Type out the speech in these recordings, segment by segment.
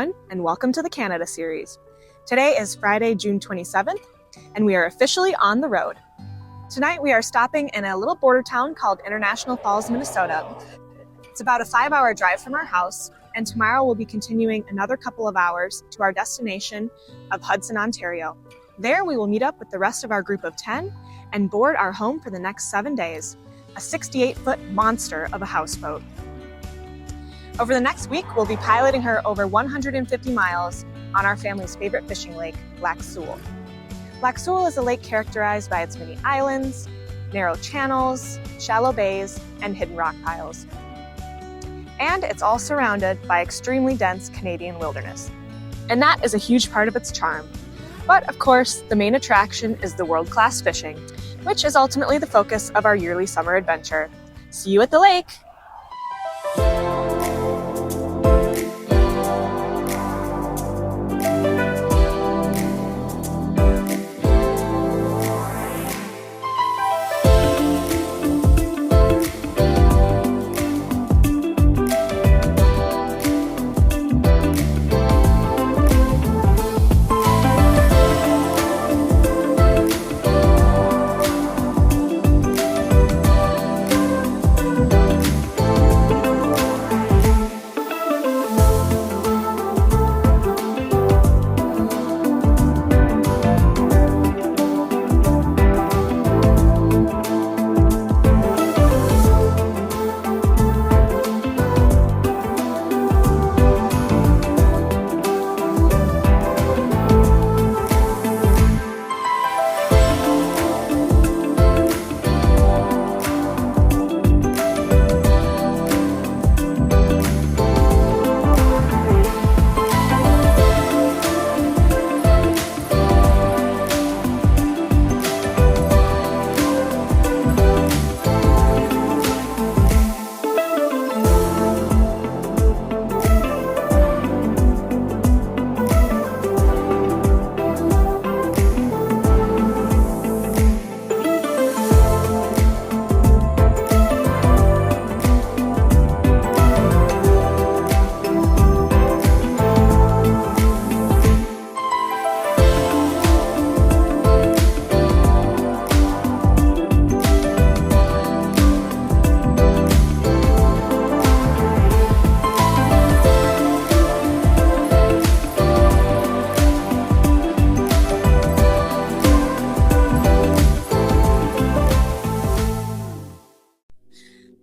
everyone, and welcome to the Canada series. Today is Friday, June 27th, and we are officially on the road. Tonight we are stopping in a little border town called International Falls, Minnesota. It's about a 5-hour drive from our house, and tomorrow we'll be continuing another couple of hours to our destination of Hudson, Ontario. There we will meet up with the rest of our group of 10 and board our home for the next 7 days, a 68-foot monster of a houseboat. Over the next week, we'll be piloting her over 150 miles on our family's favorite fishing lake, Lac Seul. Lac Seul is a lake characterized by its many islands, narrow channels, shallow bays, and hidden rock piles. And it's all surrounded by extremely dense Canadian wilderness. And that is a huge part of its charm. But of course, the main attraction is the world-class fishing, which is ultimately the focus of our yearly summer adventure. See you at the lake!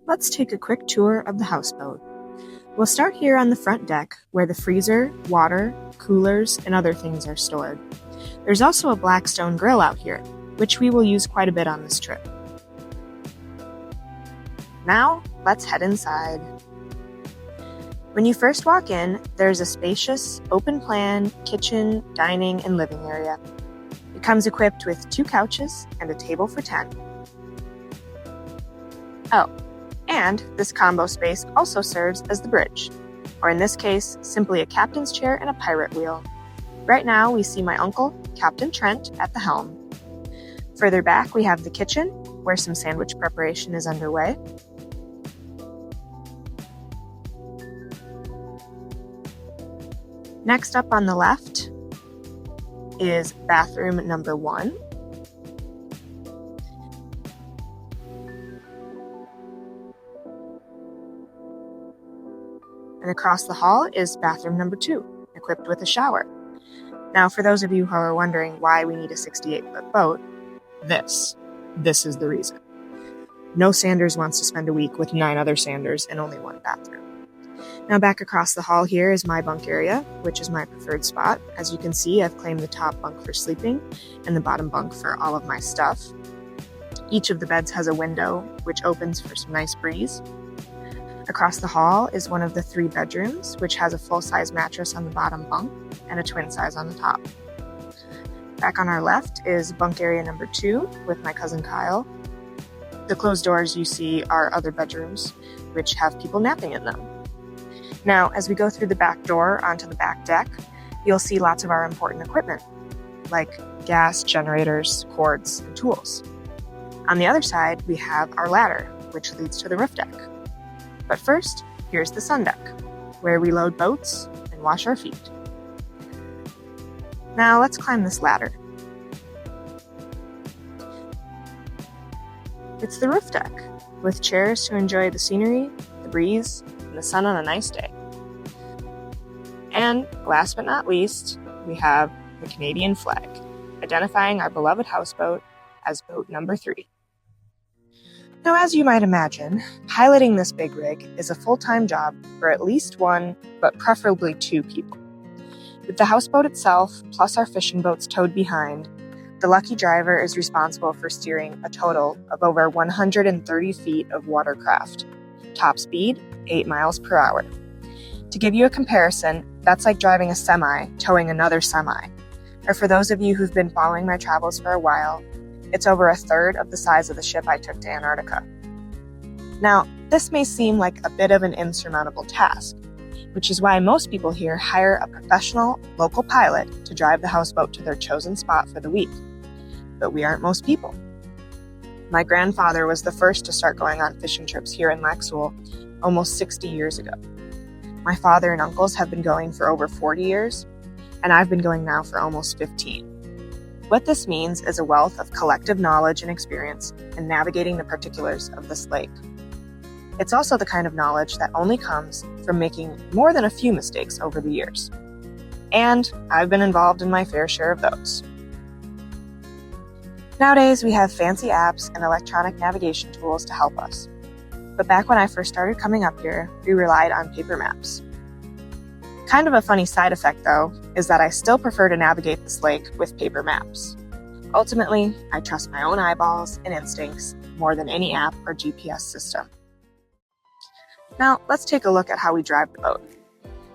Let's take a quick tour of the houseboat. We'll start here on the front deck, where the freezer, water, coolers, and other things are stored. There's also a black stone grill out here, which we will use quite a bit on this trip. Now, let's head inside. When you first walk in, there's a spacious, open-plan kitchen, dining, and living area. It comes equipped with 2 couches and a table for 10. Oh, and this combo space also serves as the bridge, or in this case, simply a captain's chair and a pirate wheel. Right now, we see my uncle, Captain Trent, at the helm. Further back, we have the kitchen, where some sandwich preparation is underway. Next up on the left is bathroom number 1. And across the hall is bathroom number 2, equipped with a shower. Now, for those of you who are wondering why we need a 68-foot boat, this is the reason. No Sanders wants to spend a week with 9 other Sanders and only 1 bathroom. Now, back across the hall here is my bunk area, which is my preferred spot. As you can see, I've claimed the top bunk for sleeping and the bottom bunk for all of my stuff. Each of the beds has a window, which opens for some nice breeze. Across the hall is one of the 3 bedrooms, which has a full-size mattress on the bottom bunk and a twin size on the top. Back on our left is bunk area number 2 with my cousin Kyle. The closed doors you see are other bedrooms, which have people napping in them. Now, as we go through the back door onto the back deck, you'll see lots of our important equipment, like gas, generators, cords, and tools. On the other side, we have our ladder, which leads to the roof deck. But first, here's the sun deck, where we load boats and and wash our feet. Now let's climb this ladder. It's the roof deck, with chairs to enjoy the scenery, the breeze, and the sun on a nice day. And last but not least, we have the Canadian flag, identifying our beloved houseboat as boat number 3. Now, as you might imagine, piloting this big rig is a full-time job for at least one, but preferably 2 people. With the houseboat itself, plus our fishing boats towed behind, the lucky driver is responsible for steering a total of over 130 feet of watercraft. Top speed, 8 miles per hour. To give you a comparison, that's like driving a semi, towing another semi. Or for those of you who've been following my travels for a while, it's over a third of the size of the ship I took to Antarctica. Now, this may seem like a bit of an insurmountable task, which is why most people here hire a professional local pilot to drive the houseboat to their chosen spot for the week. But we aren't most people. My grandfather was the first to start going on fishing trips here in Lac Seul almost 60 years ago. My father and uncles have been going for over 40 years, and I've been going now for almost 15. What this means is a wealth of collective knowledge and experience in navigating the particulars of this lake. It's also the kind of knowledge that only comes from making more than a few mistakes over the years. And I've been involved in my fair share of those. Nowadays, we have fancy apps and electronic navigation tools to help us. But back when I first started coming up here, we relied on paper maps. Kind of a funny side effect, though, is that I still prefer to navigate this lake with paper maps. Ultimately, I trust my own eyeballs and instincts more than any app or GPS system. Now, let's take a look at how we drive the boat.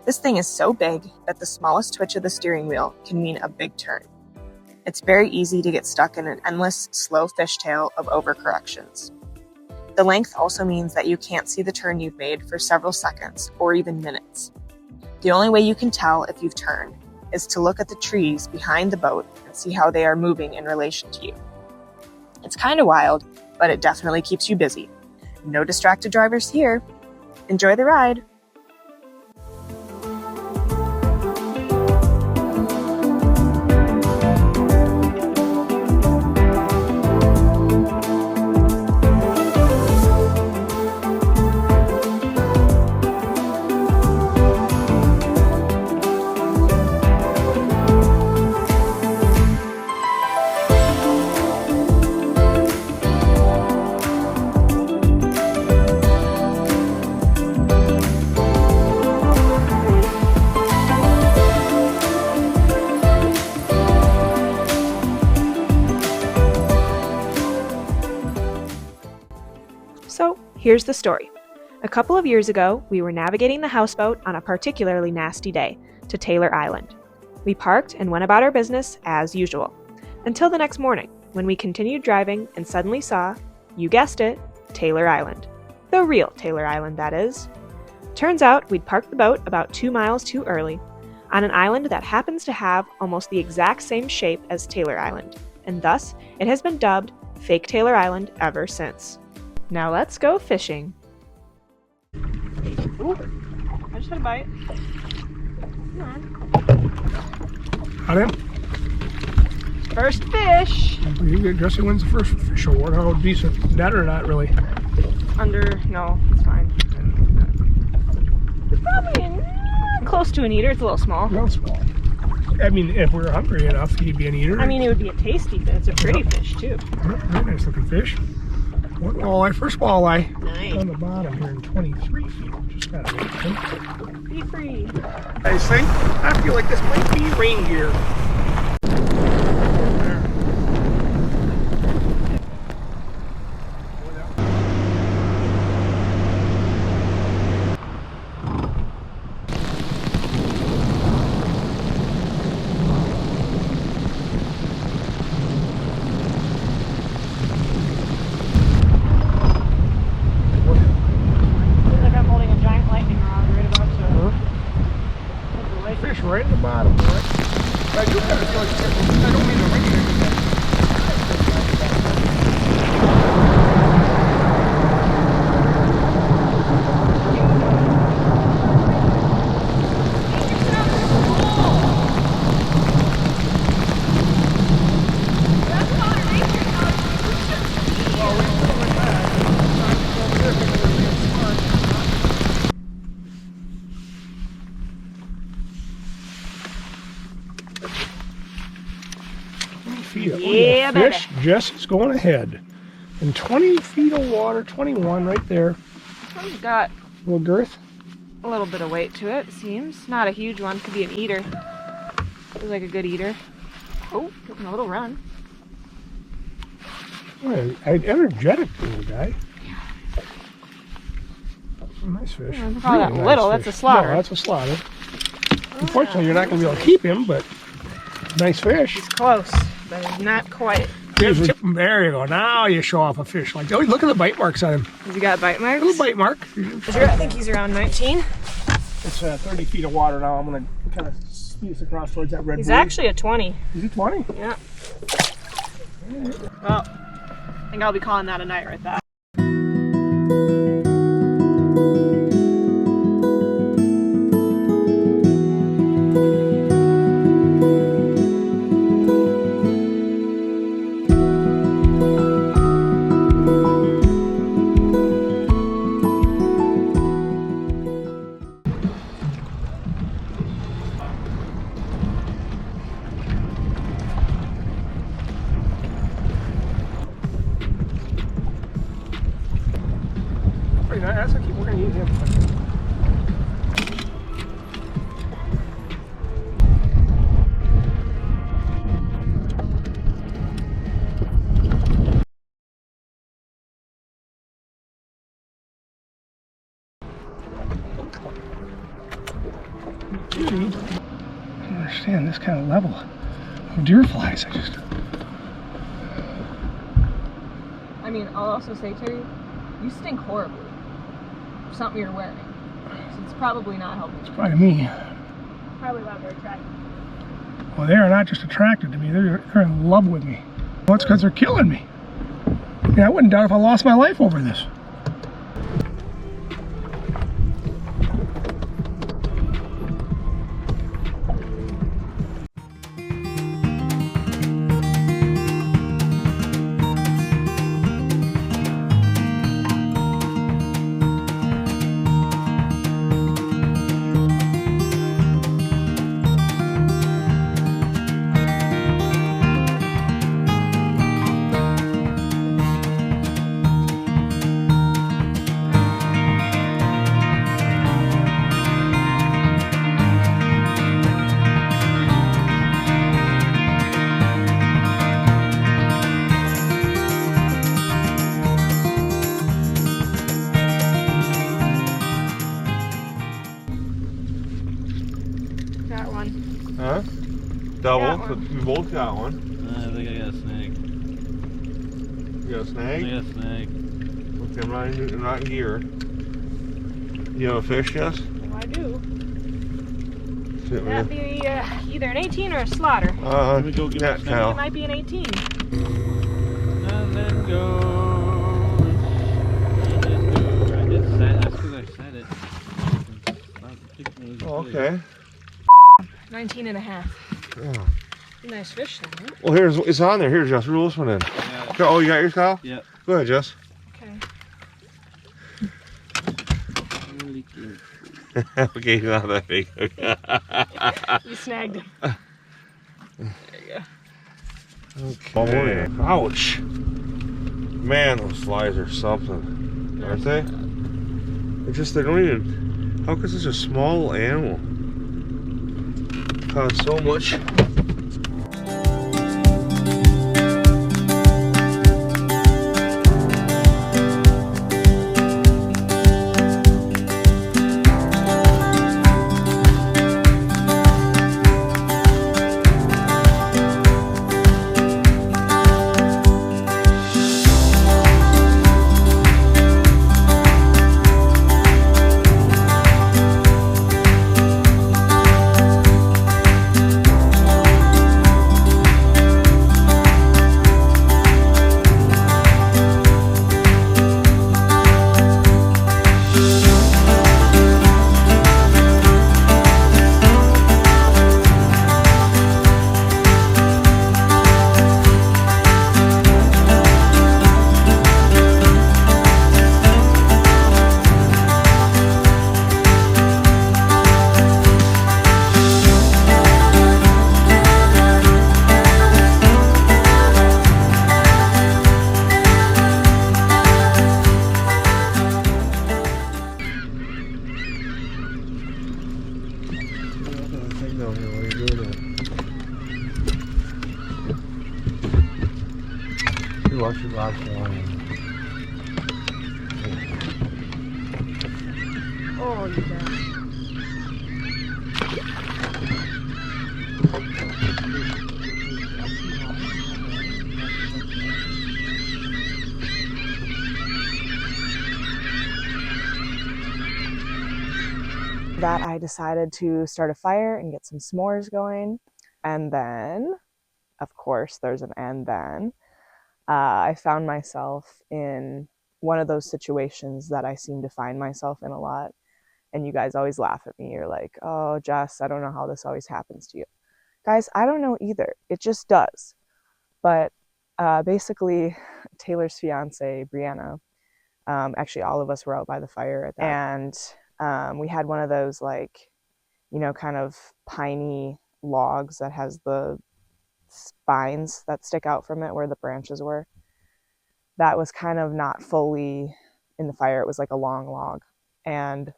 This thing is so big that the smallest twitch of the steering wheel can mean a big turn. It's very easy to get stuck in an endless, slow fishtail of overcorrections. The length also means that you can't see the turn you've made for several seconds or even minutes. The only way you can tell if you've turned is to look at the trees behind the boat and see how they are moving in relation to you. It's kind of wild, but it definitely keeps you busy. No distracted drivers here. Enjoy the ride! So, here's the story. A couple of years ago, we were navigating the houseboat on a particularly nasty day to Taylor Island. We parked and went about our business as usual, until the next morning, when we continued driving and suddenly saw, you guessed it, Taylor Island. The real Taylor Island, that is. Turns out we'd parked the boat about 2 miles too early, on an island that happens to have almost the exact same shape as Taylor Island, and thus it has been dubbed Fake Taylor Island ever since. Now let's go fishing. Ooh, I just had a bite. Come on. Got him? First fish! Jesse wins the first fish award. How decent? Net or not really? No, it's fine. It's probably close to an eater. It's a little small. Real small. I mean, if we were hungry enough, he'd be an eater. I mean, it would be a tasty fish. It's a pretty fish, too. Very nice looking fish. One walleye, first walleye. Nice. On the bottom here in 23 feet. Just kind of interesting. Be free. Nice thing. I feel like this might be reindeer. Fish right in the bottom, boy. But I do kind of feel like I don't mean to ring it. Yeah, baby. Fish just is going ahead. And 20 feet of water, 21 right there. He's got A little girth. a little bit of weight to it, seems. Not a huge one. Could be an eater. Feels like a good eater. Oh, getting a little run. Yeah, energetic little guy. Nice fish. I call that little. That's a slaughter. No, that's a slaughter. Unfortunately, you're not going to be able to keep him, but nice fish. He's close, but he's not quite. There you go. Now you show off a fish like that. Oh, look at the bite marks on him. Has he got bite marks? A little bite mark. I think he's around 19. It's 30 feet of water now. I'm going to kind of speed us across towards that red He's buoy. actually a 20. Is he 20? Yeah. Well, I think I'll be calling that a night right there. Pretty nice. That's okay. We're going to use him. I don't understand this kind of level of deer flies. I mean, I'll also say, Terry, you stink horribly for something you're wearing. So it's probably not helping. It's probably me. Probably not very attractive. Well, they are not just attracted to me, they're in love with me. Well, it's because they're killing me. Yeah, I wouldn't doubt if I lost my life over this. Got one. Huh? Got Double? one. We both got one. I think I got a snake. You got a I snake? got a snake. Okay, I'm not in gear. You have a fish, Jess? Well, I do. Fit That'd me. be either an 18 or a slaughter. Let me go get cat my snake. It cow. might be an 18. And then go. I did set. That's because I said it. Oh, okay. 19 and a half. Oh. Nice fish then, right? Well, here's it's on there. Here, Jess, reel this one in. Yeah. Oh, you got yours, Kyle? Yeah. Go ahead, Jess. Okay. Really cute. Okay, he's not that big. You snagged him. There you go. Okay. Ouch. Man, those flies are something, aren't they? They don't even. How could such a small animal cause so much? watch your Lac Seul. Oh, you bet. That I decided to start a fire and get some s'mores going. And then, of course, there's an and then. I found myself in one of those situations that I seem to find myself in a lot. And you guys always laugh at me. You're like, oh, Jess, I don't know how this always happens to you. Guys, I don't know either. It just does. But basically, Taylor's fiance, Brianna, actually all of us were out by the fire at that. And we had one of those, like, you know, kind of piney logs that has the spines that stick out from it where the branches were. That was kind of not fully in the fire. It was like a long log. And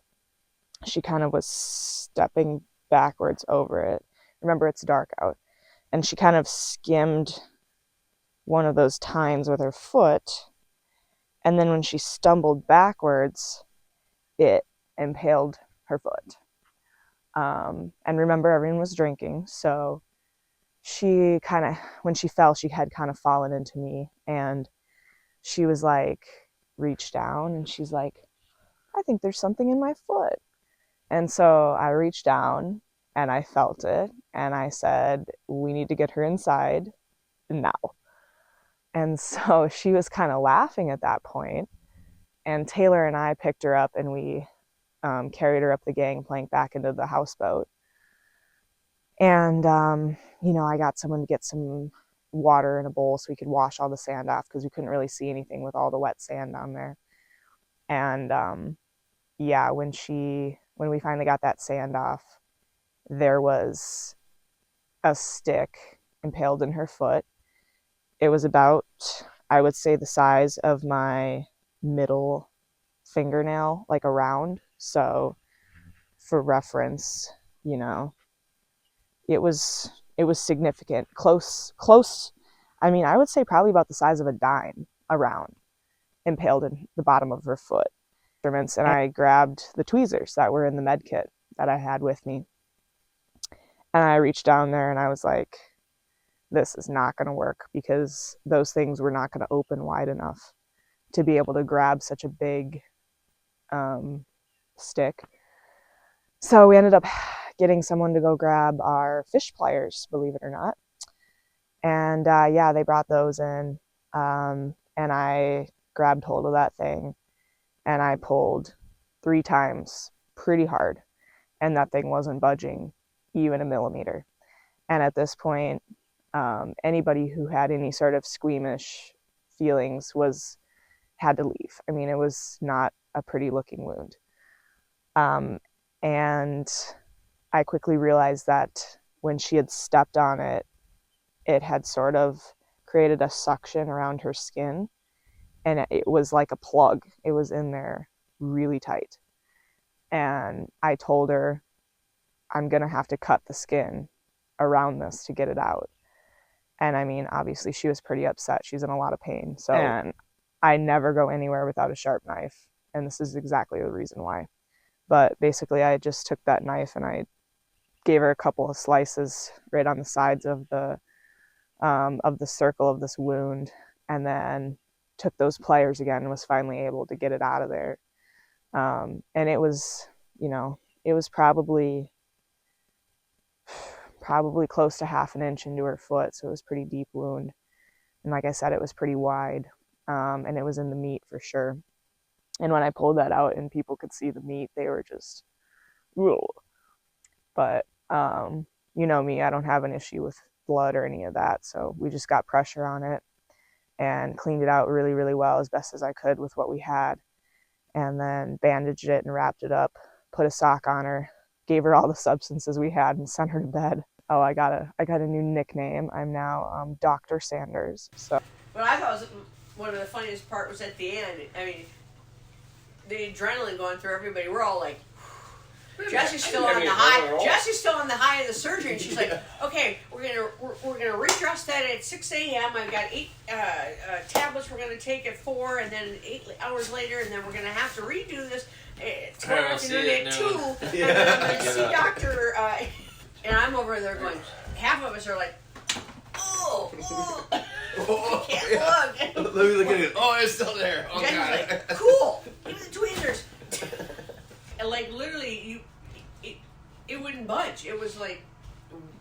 she kind of was stepping backwards over it. Remember, it's dark out. And she kind of skimmed one of those tines with her foot. And then when she stumbled backwards, it impaled her foot. And remember, everyone was drinking. So she kind of, when she fell, she had kind of fallen into me. And she was like, reached down and she's like, I think there's something in my foot. And so I reached down and I felt it. And I said, we need to get her inside now. And so she was kind of laughing at that point. And Taylor and I picked her up and we carried her up the gangplank back into the houseboat. And, you know, I got someone to get some water in a bowl so we could wash all the sand off because we couldn't really see anything with all the wet sand down there. And yeah, when we finally got that sand off, there was a stick impaled in her foot. It was about, I would say, the size of my middle fingernail, like around. So for reference, you know, it was significant. Close. I mean, I would say probably about the size of a dime around, impaled in the bottom of her foot. And I grabbed the tweezers that were in the med kit that I had with me. And I reached down there and I was like, this is not going to work because those things were not going to open wide enough to be able to grab such a big stick. So we ended up getting someone to go grab our fish pliers, believe it or not. And yeah, they brought those in. And I grabbed hold of that thing and I pulled 3 times pretty hard. And that thing wasn't budging even a millimeter. And at this point, anybody who had any sort of squeamish feelings had to leave. I mean, it was not a pretty looking wound. And I quickly realized that when she had stepped on it, it had sort of created a suction around her skin. And it was like a plug. It was in there really tight. And I told her, I'm going to have to cut the skin around this to get it out. And I mean, obviously she was pretty upset. She's in a lot of pain. So, and I never go anywhere without a sharp knife. And this is exactly the reason why. But basically I just took that knife and I gave her a couple of slices right on the sides of the circle of this wound. And then took those pliers again and was finally able to get it out of there. And it was, you know, it was probably close to 1/2 inch into her foot. So it was a pretty deep wound. And like I said, it was pretty wide. And it was in the meat for sure. And when I pulled that out and people could see the meat, they were just, ugh. But, you know me, I don't have an issue with blood or any of that. So we just got pressure on it and cleaned it out really, really well as best as I could with what we had. And then bandaged it and wrapped it up, put a sock on her, gave her all the substances we had and sent her to bed. Oh, I got a new nickname. I'm now Dr. Sanders. So what I thought was one of the funniest part was at the end. I mean, the adrenaline going through everybody. We're all like, Jesse's still on the high. Jesse's still on the high of the surgery, and she's like, "Okay, we're gonna redress that at 6 a.m. I've got 8 tablets we're gonna take at 4, and then 8 hours later, and then we're gonna have to redo this tomorrow afternoon at 2. And then I'm gonna see Doctor." And I'm over there going. Half of us are like, "Oh, can't look." Let me look at it. Oh, it's still there. Oh, Jesse's God. like, "Cool, give me the tweezers." And like literally, it wouldn't budge. It was like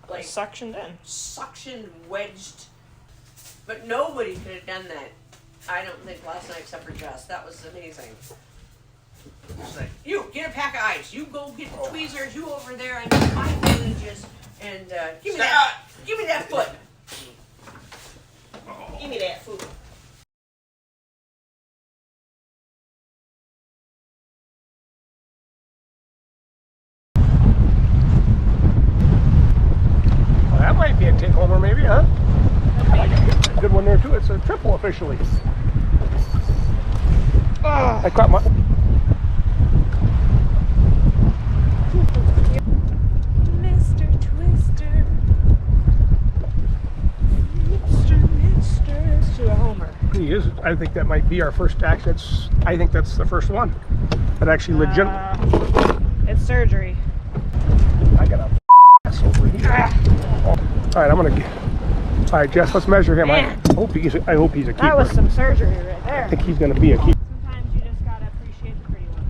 Suctioned in. suction wedged. But nobody could have done that. I don't think last night except for Jess. That was amazing. It's like, you get a pack of ice. You go get the tweezers. You over there. I need 5 bandages. And give me that. Give me that foot. Give me that foot. Well, that might be a take-homer, maybe, huh? A good one there too. It's a triple officially. I caught my. Mr. Twister. Mr. To a homer. He is. I think that might be our first act. I think that's the first one. That actually legit. It's surgery. I got a ass over here. All right, I'm gonna get. All right, Jess, let's measure him. I hope he's a keeper. That was some surgery right I there. think he's gonna be a keeper. Sometimes you just gotta appreciate the pretty ones.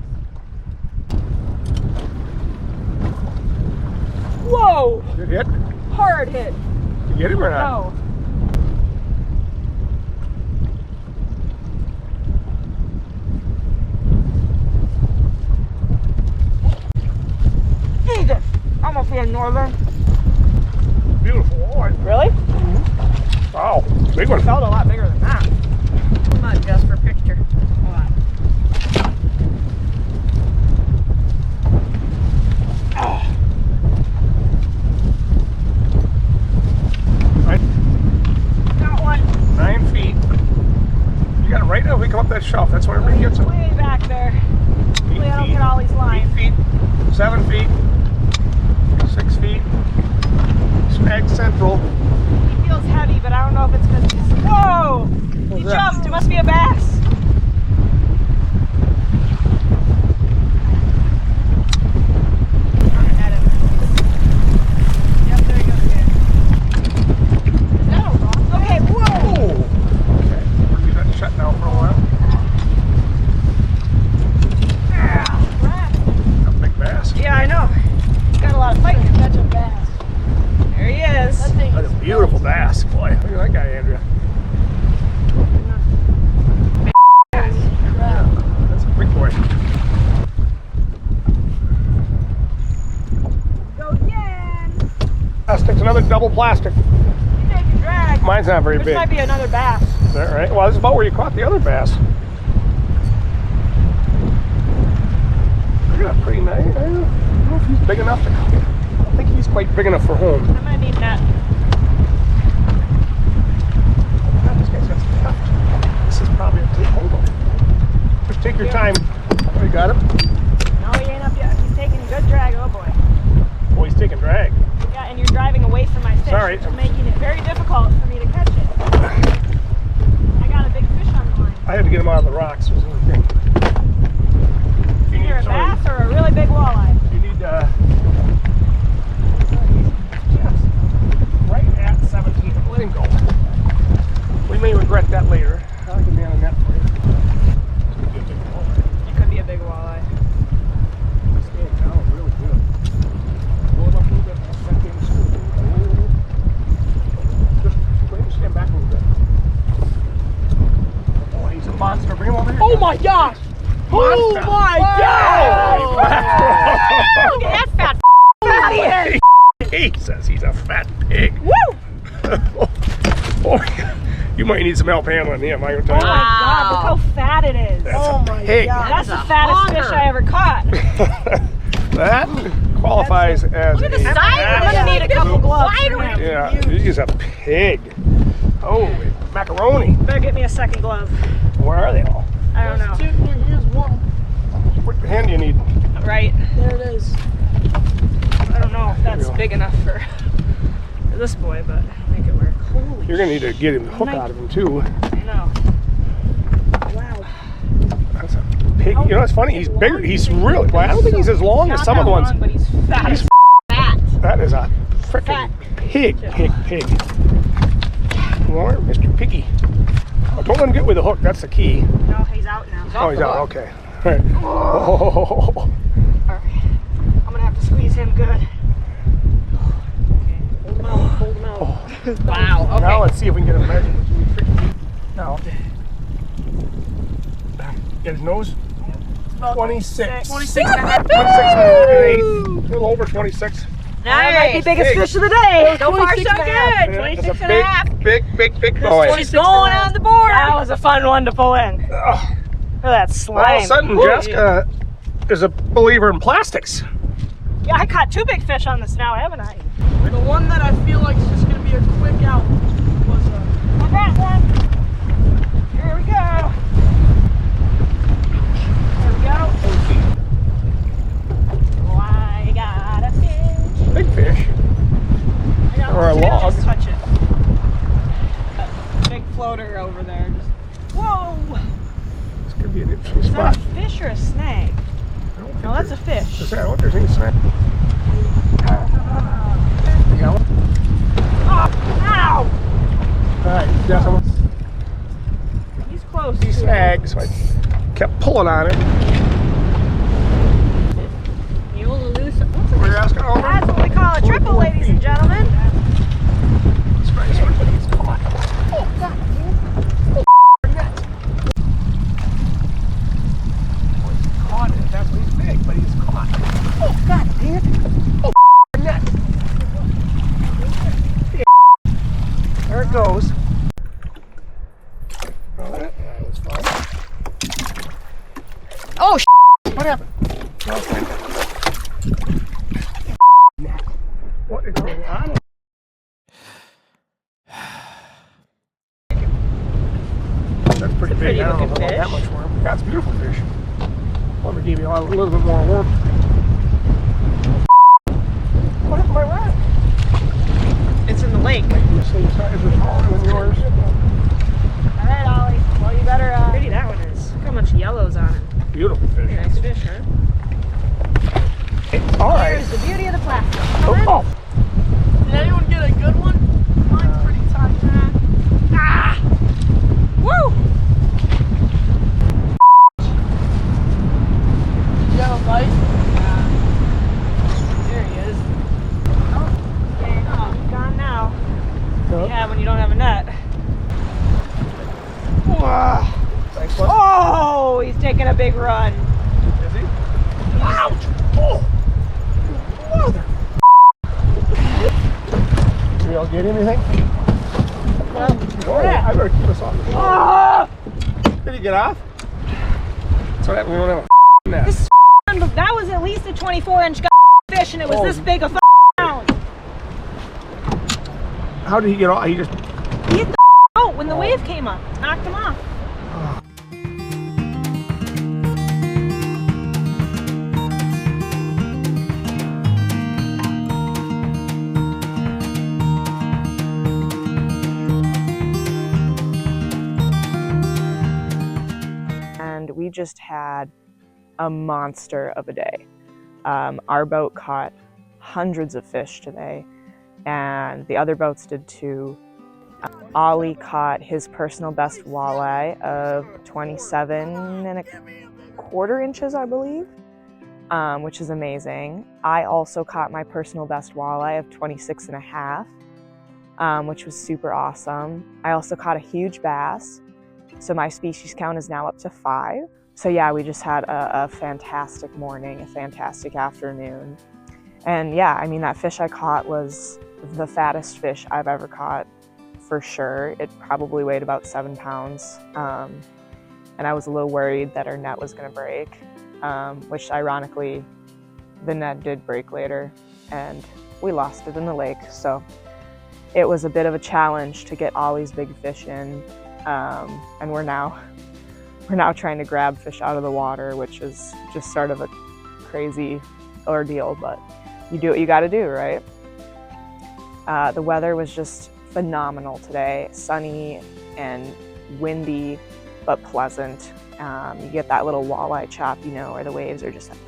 Whoa! Good hit. Hard hit. Did you get him or not? No. Jesus! Almost be a northern. Beautiful. Oh, Really? wow, big one. Felt a lot bigger than that. Come on, Jess, for a picture. Hold on. Right. Got one. 9 feet. You got it right now. We come up that shelf. That's where everybody gets it. Way back there. 8 Hopefully I don't feet. get all these lines. 8 feet. 7 feet. 6 feet. Snag central. He feels heavy, but I don't know if it's because he's... Whoa! He What's that? jumped. It must be a bass. Yep, there he goes again. Is that a rock? Okay, whoa! Oh. Okay. We'll leave that shut down for a while. A big bass. Yeah, I know. Got a lot of fight to catch a bass. There he is. That's a beautiful bass, boy. Look at that guy, Andrea. Yeah, that's a big boy. Go again. Plastic's another double plastic. You take a drag. Mine's not very This big. might be another bass. Is that right? Well, this is about where you caught the other bass. Look at that, pretty nice. I don't know if he's big enough to. I don't think he's quite big enough for home. I might need that. God, this guy's got some heft. This is probably a take home. Just take your time. Oh, you got him? No, he ain't up yet. He's taking good drag. Oh boy. Oh, he's taking drag. Yeah, and you're driving away from my fish. Sorry. Which is making it very difficult for me to catch it. I got a big fish on the line. I had to get him out of the rocks. Was the only thing. If you Either a sorry, bass or a really big walleye. you need just right at 17. Let him go. We may regret that later. I'll get me on a net for you. It could be a big walleye. Stand down really good. Roll it up a little bit. That thing smooth. Just go ahead and stand back a little bit. Oh, he's a monster. Bring him over here. Oh my gosh! Oh Monster. my Oh, god! Look at that fat out of here! He says he's a fat pig. Woo! Oh, you might need some help handling him. I can Oh tell my you. god, look how fat it is. That's Oh a my pig. god. That's That the is a fattest honker. fish I ever caught. That qualifies as Look at a the size. I'm gonna need a couple gloves for him. yeah, he's a pig. Oh, macaroni. Better get me a second glove. Where are they all? I don't know. What hand do you need? Right. There it is. I don't know if that's big enough for this boy, but I'll make it work. Holy You're gonna need to get him the hook out of him too. I know. Wow. That's a pig. You know, it's funny. He's bigger. He's really. Well, I don't think he's as long as some of the ones. But he's fat. He's fat. That is a freaking pig. More, Mr. Piggy. Oh, don't let him get with the hook. That's the key. No, he's out now. Oh, he's out. Okay. All right. Oh. All right. I'm gonna have to squeeze him good. Okay. Hold him out. Hold him out. Oh. Wow. Okay. Now let's see if we can get him measured. Now. Get his nose. 26. 26 and a half. 26 and 8. A little over 26. That might be biggest fish of the day. So far, so good. Yeah, 26 that's and a half. a big boy. She's going on the board. That was a fun one to pull in. Look at that slime. All of a sudden, Jessica is a believer in plastics. Yeah, I caught 2 big fish on this now, haven't I? The one that I feel like is just going to be a quick out was I got one. Here we go. There we go. Oh, I got a fish. Big fish. I got Or a one. log. Just touch it. Big floater over there. Just, whoa! This could be an interesting Is that spot. a fish or a snag? No, that's a fish. Just say, I wonder if there's any snap. You got one? Oh, ow! Alright, got someone. He's close. He snagged, so I kept pulling on it. You will lose. What's a We're asking over. That's what we call a triple, ladies and gentlemen. That's right, that's right, but he's caught. Oh, God. Oh, net. Oh, he's caught it. That's he's big, but he's caught. Oh, God, dang it. Oh, net. There it goes. Well, that was fun. Oh, what happened? Okay. What is going on? That's pretty big. I don't know if I want that much worm. That's beautiful fish. Let me give you a little bit more worm. What happened to my rod? It's in the lake. The same size as smaller than yours. All right, Ollie. Well, you better. Pretty that one is. Look how much yellow's on it. Beautiful fish. Nice fish, huh? All right. Here's the beauty of the plastic. Oh. Did anyone get a good one? Mine's pretty tight. Ah! Woo! You have a bite? There he is. Oh, okay. Oh, he's gone now. Yep. Yeah, when you don't have a net. Wow. Thanks, bud. Oh, he's taking a big run. Is he? Ouch! Oh! Mother! Did y'all get anything? Oh, I better keep us off. Ah! Did he get off? That's what happens when we don't have a net. This that was at least a 24-inch fish, and it was this big a pound. How did he get off? He just... He hit the boat when the wave came up. Knocked him off. And we just had a monster of a day. Our boat caught hundreds of fish today, and the other boats did too. Ollie caught his personal best walleye of 27.25 inches, I believe, which is amazing. I also caught my personal best walleye of 26.5, which was super awesome. I also caught a huge bass, so my species count is now up to 5. So yeah, we just had a fantastic morning, a fantastic afternoon. And yeah, I mean, that fish I caught was the fattest fish I've ever caught, for sure. It probably weighed about 7 pounds. And I was a little worried that our net was gonna break, which ironically, the net did break later and we lost it in the lake. So it was a bit of a challenge to get Ollie's big fish in. And we're now trying to grab fish out of the water, which is just sort of a crazy ordeal, but you do what you got to do, right? The weather was just phenomenal today, sunny and windy, but pleasant. You get that little walleye chop, you know, where the waves are just like,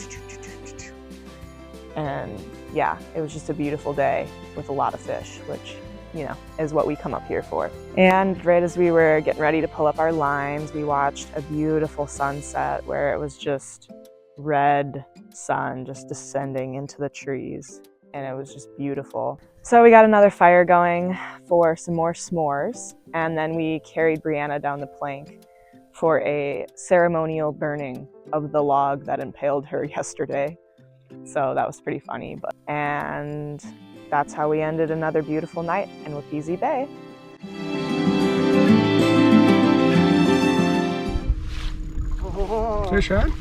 and yeah, it was just a beautiful day with a lot of fish, which, you know, is what we come up here for. And right as we were getting ready to pull up our lines, we watched a beautiful sunset where it was just red sun just descending into the trees, and it was just beautiful. So we got another fire going for some more s'mores, and then we carried Brianna down the plank for a ceremonial burning of the log that impaled her yesterday. So that was pretty funny. And that's how we ended another beautiful night in Wapisi Bay. Fish on?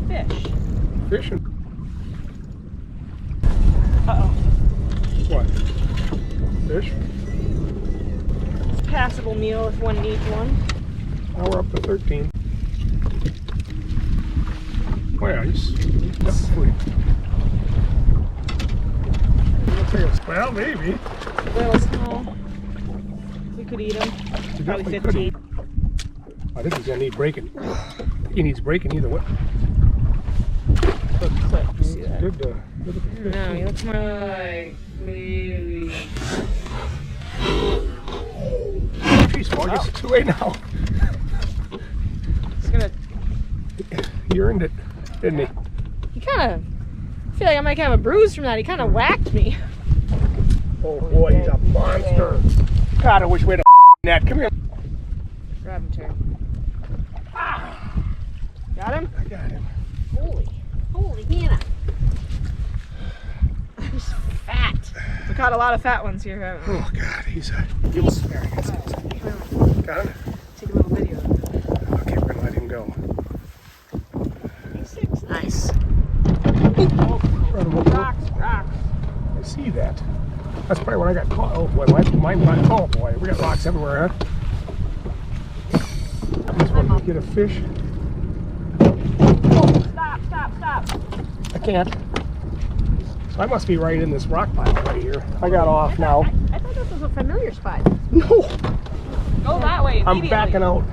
Fish. Fishing. Uh-oh. What? Fish? It's a passable meal if one needs one. Now we're up to 13. Oh yeah, he's definitely. Well, maybe. Little small. We could eat them. Probably 15. I think he's gonna need breaking. He needs breaking either way. Look, clip. You see that? Good, good at the fish. No, he looks more like maybe. Jeez, well, I guess it's too late now. It's gonna. He earned it, didn't he? He kind of. I feel like I might have a bruise from that. He kind of whacked me. Oh boy, he's a monster. God, I wish we had a net. Come here. Grab him, Terry. Got him? I got him. Holy Hannah. He's fat. We caught a lot of fat ones here, haven't we? Oh God, he's a. There he is. Got him? Take a little video. Okay, we're gonna let him go. Nice. Rocks. I see that. That's probably where I got caught. Oh boy, mine got. Oh boy, we got rocks everywhere, huh? Just want to get a fish. Oh, stop. I can't. So I must be right in this rock pile right here. I got off now. I thought this was a familiar spot. No, Go that way. I'm backing out.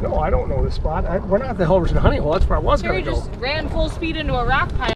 No, I don't know this spot. We're not at the Helverson Honey Hole. That's where I was going Terry to go. just ran full speed into a rock pile.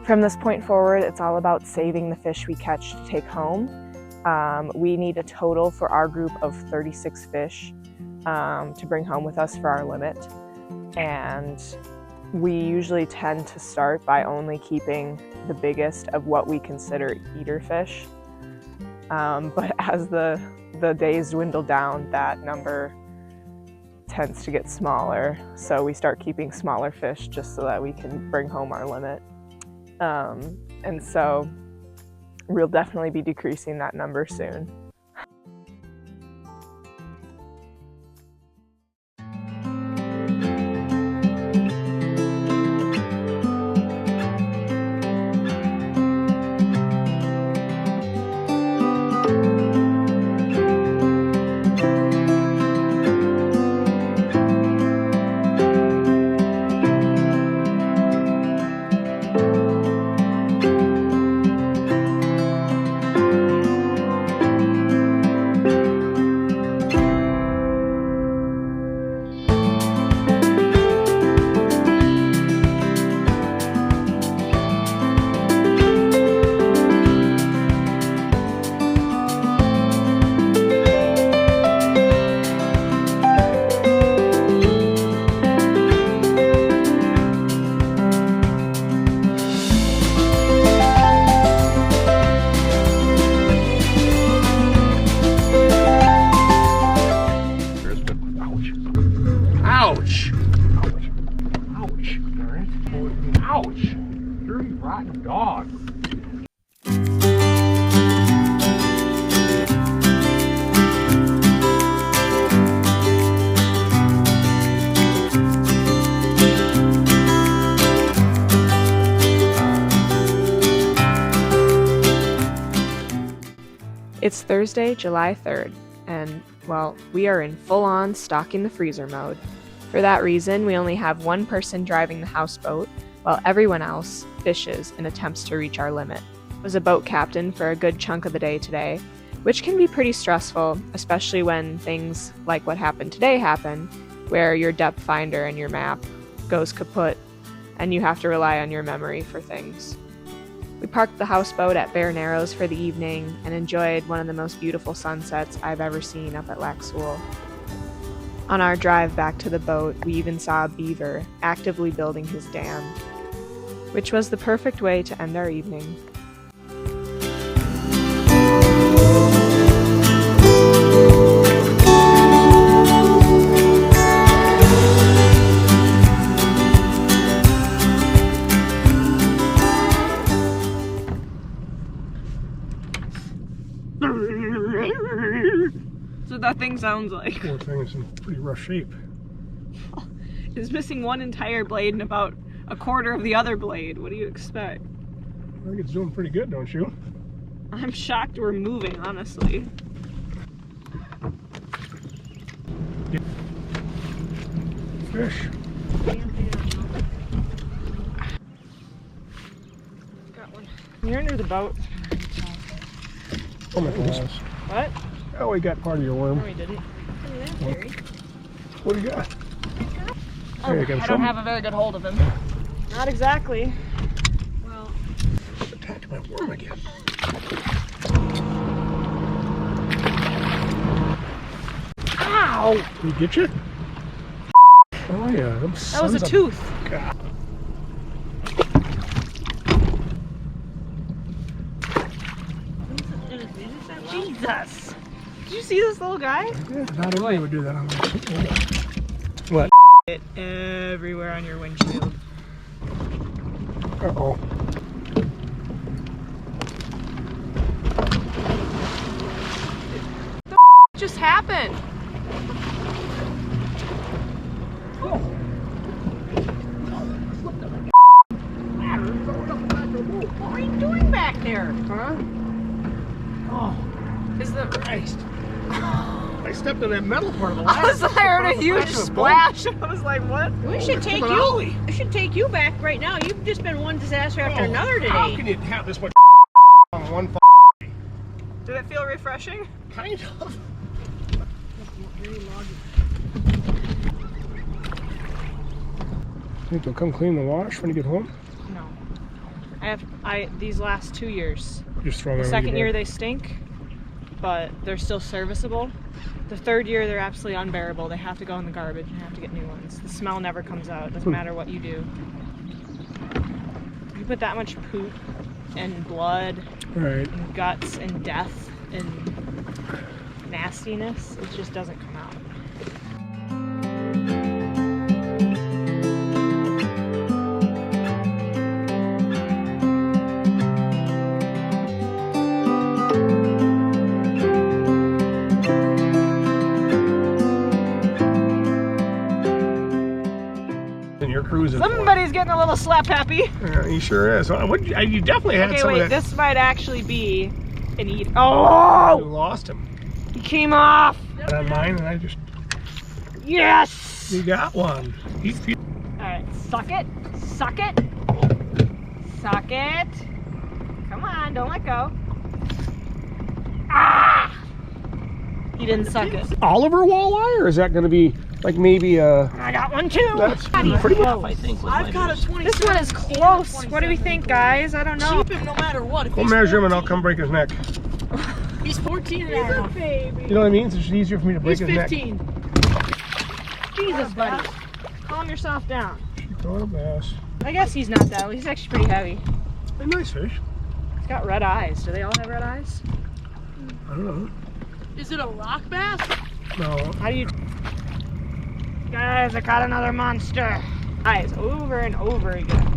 From this point forward, it's all about saving the fish we catch to take home. We need a total for our group of 36 fish to bring home with us for our limit. And we usually tend to start by only keeping the biggest of what we consider eater fish. But as the days dwindle down, that number tends to get smaller. So we start keeping smaller fish just so that we can bring home our limit. And so we'll definitely be decreasing that number soon. It's Thursday, July 3rd, and, well, we are in full-on stocking the freezer mode. For that reason, we only have one person driving the houseboat, while everyone else fishes and attempts to reach our limit. I was a boat captain for a good chunk of the day today, which can be pretty stressful, especially when things like what happened today happen, where your depth finder and your map goes kaput, and you have to rely on your memory for things. We parked the houseboat at Bare Narrows for the evening and enjoyed one of the most beautiful sunsets I've ever seen up at Lac Seul. On our drive back to the boat, we even saw a beaver actively building his dam, which was the perfect way to end our evening. That's what that thing sounds like. Poor thing is in pretty rough shape. It's missing one entire blade and about a quarter of the other blade. What do you expect? I think it's doing pretty good, don't you? I'm shocked we're moving, honestly. Fish. Got one. You're under the boat. Oh my goodness. What? Oh, we got part of your worm. No, we didn't. What do you got? Oh, There, you got I don't some? have a very good hold of him. Not exactly. Well, Attacked my worm again. ow! Did he get you? Oh yeah, them That was sons a of- tooth. God. Jesus! Did you see this little guy? Yeah, not everybody would do that on this. What? It everywhere on your windshield. Uh-oh. What just happened? What are you doing back there? Huh? Oh, Is the Christ. I stepped in that metal part of the I ladder. was heard a huge Back of the boat. splash. I was like, what? We should take But you. Ollie, We should take you back right now. You've just been one disaster after oh, another How today. can you have this much on one Did it feel refreshing? kind of? Think you'll come clean the wash when you get home? No. These last 2 years. Just throw them The everywhere. second year they stink, but they're still serviceable. The third year they're absolutely unbearable. They have to go in the garbage and have to get new ones. The smell never comes out. It doesn't matter what you do. You put that much poop and blood Right. and guts and death and nastiness, it just doesn't come out. And you're cruising. Somebody's getting a little slap happy. Yeah, he sure is. You definitely had Okay, some wait, of that. this might actually be an eat. You Oh! lost him. He came off! On mine, and I just. Yes! You got one. Alright, suck it. Suck it. Suck it. Come on, don't let go. Ah! He didn't suck it. Oliver walleye, or is that going to be like maybe a? I got one too. That's pretty much. I think. I've got a 27. This one is close. What do we think, guys? I don't know. Keep him no matter what. If We'll he's measure him, and 14 I'll come break his neck. He's 14 and a half. Baby. You know what I mean? It's just easier for me to break He's his neck. 15. Jesus, buddy. Calm yourself down. Throw a bass. I guess he's not that. He's actually pretty heavy. A nice fish. He's got red eyes. Do they all have red eyes? I don't know. Is it a rock bass? No. How do you... Guys, I caught another monster. Eyes over and over again.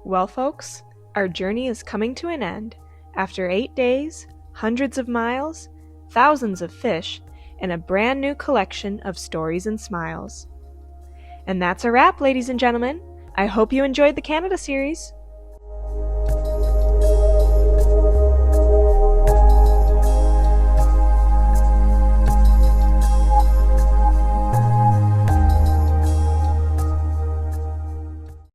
Well, folks, our journey is coming to an end after 8 days, hundreds of miles, thousands of fish, and a brand new collection of stories and smiles. And that's a wrap, ladies and gentlemen. I hope you enjoyed the Canada series.